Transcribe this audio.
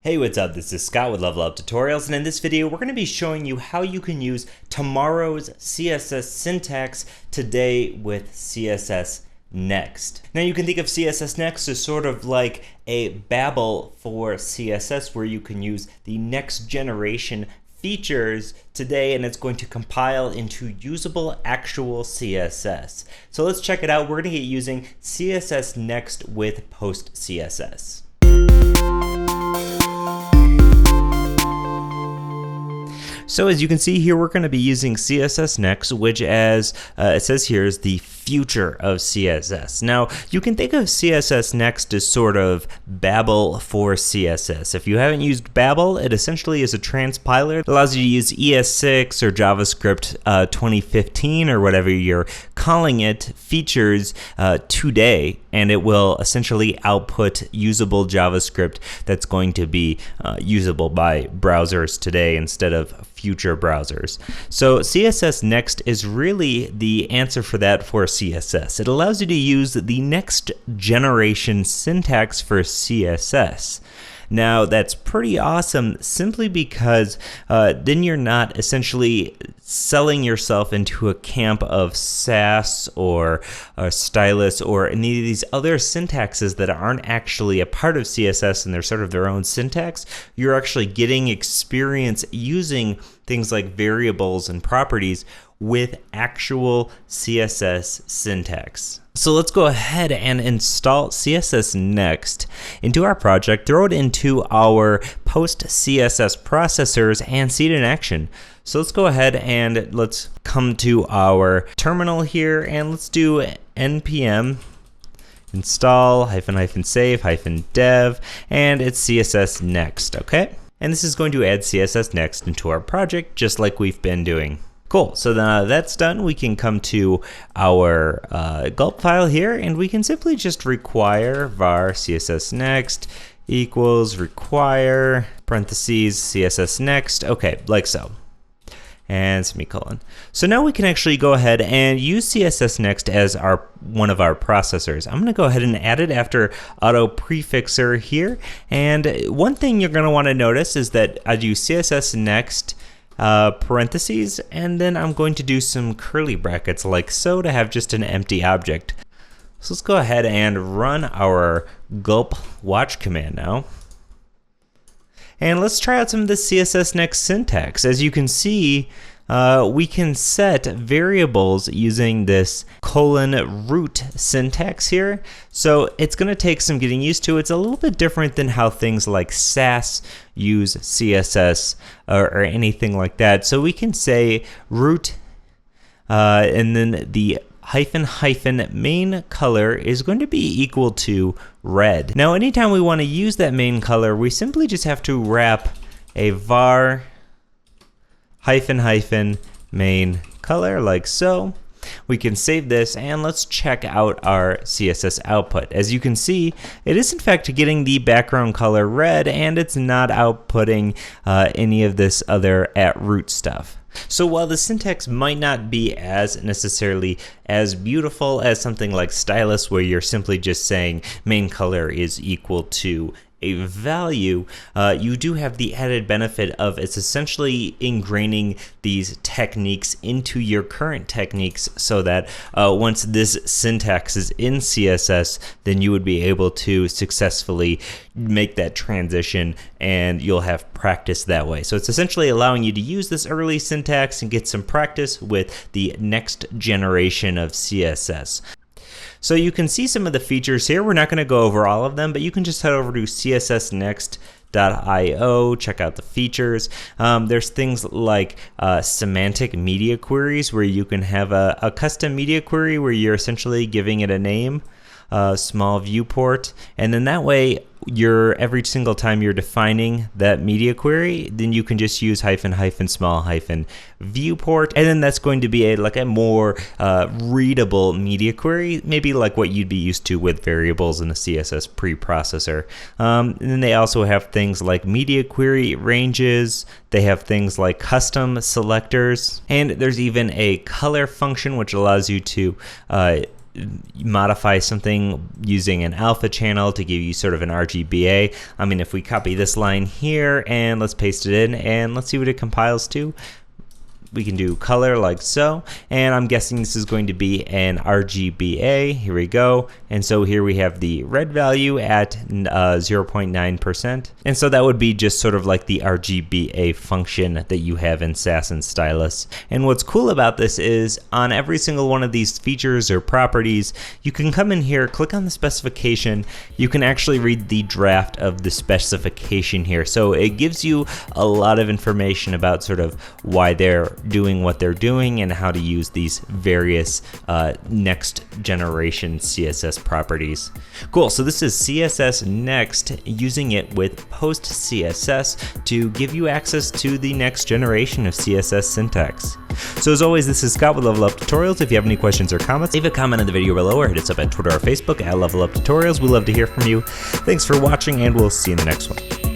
Hey, what's up? This is Scott with Level Up Tutorials, and in this video we're going to be showing you how you can use tomorrow's CSS syntax today with CSS Next. Now you can think of CSS Next as sort of like a Babel for CSS where you can use the next generation features today and it's going to compile into usable actual CSS. So let's check it out. We're going to get using CSS Next with PostCSS. So as you can see here, we're going to be using CSS Next, which as it says here is the future of CSS. Now, you can think of CSS Next as sort of Babel for CSS. If you haven't used Babel, it essentially is a transpiler that allows you to use ES6 or JavaScript 2015 or whatever you're calling it features today, and it will essentially output usable JavaScript that's going to be usable by browsers today instead of future browsers. So CSS Next is really the answer for that for CSS. It allows you to use the next generation syntax for CSS. Now that's pretty awesome simply because then you're not essentially selling yourself into a camp of Sass or Stylus or any of these other syntaxes that aren't actually a part of CSS and they're sort of their own syntax. You're actually getting experience using things like variables and properties with actual CSS syntax. So let's go ahead and install CSS Next into our project, throw it into our PostCSS processors and see it in action. So let's go ahead and let's come to our terminal here and let's do npm install -save -dev and it's CSS Next, okay? And this is going to add CSS Next into our project just like we've been doing. Cool, so now that's done, we can come to our gulp file here and we can simply just require var CSS Next equals require parentheses CSS Next, okay, like so. And semicolon. So now we can actually go ahead and use CSS Next as one of our processors. I'm going to go ahead and add it after auto prefixer here. And one thing you're going to want to notice is that I do CSS Next parentheses, and then I'm going to do some curly brackets like so to have just an empty object. So let's go ahead and run our gulp watch command now. And let's try out some of the CSS Next syntax. As you can see, we can set variables using this :root syntax here. So it's going to take some getting used to. It's a little bit different than how things like Sass use CSS or anything like that. So we can say root and then the -- main color is going to be equal to red. Now anytime we want to use that main color, we simply just have to wrap a var -- main color like so. We can save this and let's check out our CSS output. As you can see, it is in fact getting the background color red and it's not outputting any of this other @root stuff. So while the syntax might not be as necessarily as beautiful as something like Stylus where you're simply just saying main color is equal to a value, you do have the added benefit of it's essentially ingraining these techniques into your current techniques so that once this syntax is in CSS, then you would be able to successfully make that transition and you'll have practice that way. So it's essentially allowing you to use this early syntax and get some practice with the next generation of CSS. So you can see some of the features here. We're not going to go over all of them, but you can just head over to cssnext.io, check out the features. There's things like semantic media queries where you can have a custom media query where you're essentially giving it a name, small viewport, and then that way every single time you're defining that media query, then you can just use -- viewport, and then that's going to be a more readable media query, maybe like what you'd be used to with variables in a CSS preprocessor. And then they also have things like media query ranges. They have things like custom selectors, and there's even a color function which allows you to modify something using an alpha channel to give you sort of an RGBA. I mean, if we copy this line here and let's paste it in and let's see what it compiles to. We can do color like so, and I'm guessing this is going to be an RGBA. Here we go. And so here we have the red value at 0.9%. And so that would be just sort of like the RGBA function that you have in Sass and Stylus. And what's cool about this is on every single one of these features or properties, you can come in here, click on the specification. You can actually read the draft of the specification here. So it gives you a lot of information about sort of why they're doing what they're doing and how to use these various next generation CSS properties. Cool, so this is CSS Next, using it with PostCSS to give you access to the next generation of CSS syntax. So as always, this is Scott with Level Up Tutorials. If you have any questions or comments, leave a comment in the video below or hit us up at Twitter or Facebook at Level Up Tutorials. We love to hear from you. Thanks for watching, and we'll see you in the next one.